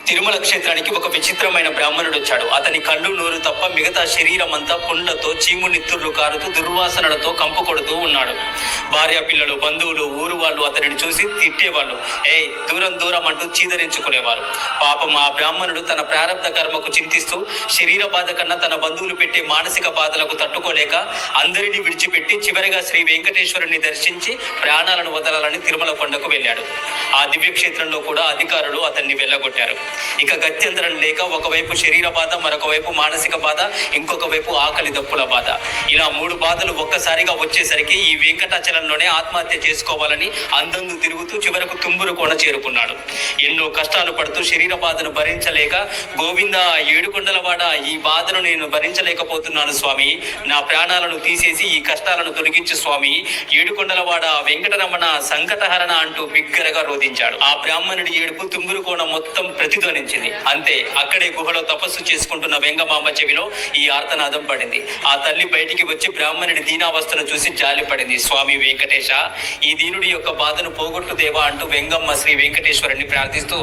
తిరుమల క్షేత్రానికి ఒక విచిత్రమైన బ్రాహ్మణుడు వచ్చాడు. అతని కళ్ళు నోరు తప్ప మిగతా శరీరం అంతా పుండ్లతో, చీము నిత్తుర్లు కారుతూ దుర్వాసనలతో కంపు కొడుతూ ఉన్నాడు. భార్య, పిల్లలు, బంధువులు, ఊరు వాళ్ళు అతనిని చూసి తిట్టేవాళ్ళు. దూరం దూరం అంటూ చీదరించుకునేవారు. పాపం ఆ బ్రాహ్మణుడు తన ప్రారంభ కర్మకు చింతిస్తూ శరీర బాధ కన్నా తన బంధువులు పెట్టే మానసిక బాధలకు తట్టుకోలేక అందరినీ విడిచిపెట్టి చివరిగా శ్రీ వెంకటేశ్వరుని దర్శించి ప్రాణాలను వదలాలని తిరుమల కొండకు వెళ్ళాడు. ఆ దివ్యక్షేత్రంలో కూడా అధికారులు అతన్ని వెళ్ళగొట్టారు. ఇక గత్యంతరం లేక ఒకవైపు శరీర బాధ, మరొక వైపు మానసిక బాధ, ఇంకొక వైపు ఆకలి దప్పుల బాధ, ఇలా 3 బాధలు ఒక్కసారిగా వచ్చేసరికి ఈ వెంకటాచలంలోనే ఆత్మహత్య చేసుకోవాలని అందందు తిరుగుతూ చివరకు తుమ్మూరు కోన చేరుకున్నాడు. ఎన్నో కష్టాలు పడుతూ శరీర బాధను భరించలేక, గోవింద ఏడుకొండలవాడ, ఈ బాధను నేను భరించలేకపోతున్నాను స్వామి, నా ప్రాణాలను తీసేసి ఈ కష్టాలను తొలగించు స్వామి, ఏడుకొండలవాడ వెంకటరమణ సంకటహరణ అంటూ బిగ్గరగా రోధించాడు. ఆ బ్రాహ్మణుడి ఏడుపు తుమ్మూరు కోన మొత్తం ప్రతిధ్వనించింది. అంతే, అక్కడే గుహలో తపస్సు చేసుకుంటున్న వెంగమాంబ చెవిలో ఈ ఆర్తనాదం పడింది. ఆ తల్లి బయటికి వచ్చి బ్రాహ్మణుడి దీనావస్థను చూసి జాలి పడింది. స్వామి వెంకటేశ, ఈ దీనుడి యొక్క బాధను పోగొట్టు దేవా అంటూ వెంగమ్మ శ్రీ వెంకటేశ్వరుని ప్రార్థిస్తూ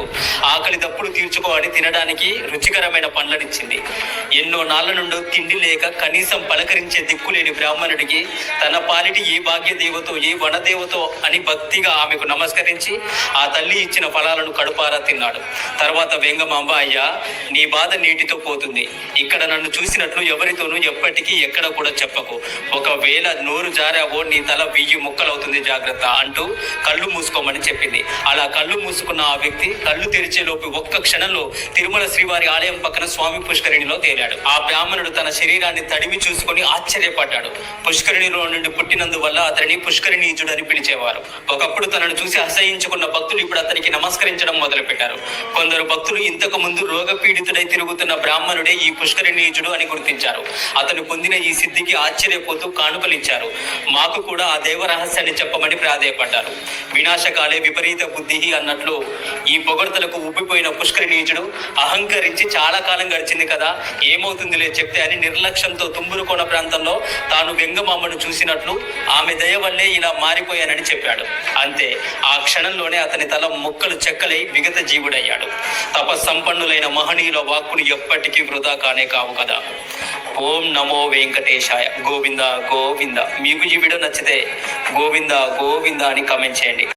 ఆకలి దప్పులు తీర్చుకోవని తినడానికి రుచికరమైన పండ్లనిచ్చింది. ఎన్నో నాళ్ల నుండి తిండి లేక కనీసం పలకరించే దిక్కులేని బ్రాహ్మణుడికి తన పాలిటి ఏ భాగ్య దేవతో, ఏ వనదేవతో అని భక్తిగా ఆమెకు నమస్కరించి ఆ తల్లి ఇచ్చిన ఫలాలను కడుపారా తిన్నాడు. తర్వాత వెంగమాంబ, అయ్యా, నీ బాధ నీటితో పోతుంది. ఇక్కడ నన్ను చూసినట్లు ఎవరితోనూ ఎప్పటికీ ఎక్కడ కూడా చెప్పకు. ఒకవేళ నోరు జారావో నీ తల 1000 ముక్కలవుతుంది, జాగ్రత్త అంటూ కళ్ళు మూసుకోమని చెప్పింది. అలా కళ్ళు మూసుకున్న ఆ వ్యక్తి కళ్ళు తెరిచేలోపు ఒక్క క్షణంలో తిరుమల శ్రీవారి ఆలయం పక్కన స్వామి పుష్కరిణిలో తేలాడు. ఆ బ్రాహ్మణుడు తన శరీరాన్ని తడిమి చూసుకొని ఆశ్చర్యపడ్డాడు. పుష్కరిణిలో నుండి పుట్టినందువల్ల అతనిని పుష్కరిణీజుడని పిలిచేవారు. ఒకప్పుడు తనను చూసి అసహించుకున్న భక్తులు ఇప్పుడు అతనికి నమస్కరించడం మొదలుపెట్టారు. కొందరు భక్తులు ఇంతకు ముందు రోగపీడితుడై తిరుగుతున్న బ్రాహ్మణుడే ఈ పుష్కరిణీయుడు అని గుర్తించారు. అతను పొందిన ఈ సిద్ధికి ఆశ్చర్యపోతూ కానుకలిచ్చారు. మాకు కూడా ఆ దేవ రహస్యాన్ని చెప్పమని ప్రాధేయపడ్డారు. వినాశకాలే విపరీత బుద్ధి అన్నట్లు ఈ పొగడ్తలకు ఉబ్బిపోయిన పుష్కరిణీయుడు అహంకరించి చాలా కాలం గడిచింది కదా, ఏమవుతుందిలే చెప్తే అని నిర్లక్ష్యంతో తుమ్మూరుకోన ప్రాంతంలో తాను వెంగమాంబను చూసినట్లు, ఆమె దయ వల్లే ఇలా మారిపోయానని చెప్పాడు. అంతే, ఆ క్షణంలోనే అతని తల ముక్కలు చెక్కలై విగత జీవుడయ్యాడు. తపస్సంపన్నులైన మహనీయుల వాక్కులు ఎప్పటికీ వృధా కానే కావు కదా. ఓం నమో వెంకటేశాయ. గోవింద గోవింద. మీకు ఈ వీడియో నచ్చితే గోవింద గోవింద అని కామెంట్ చేయండి.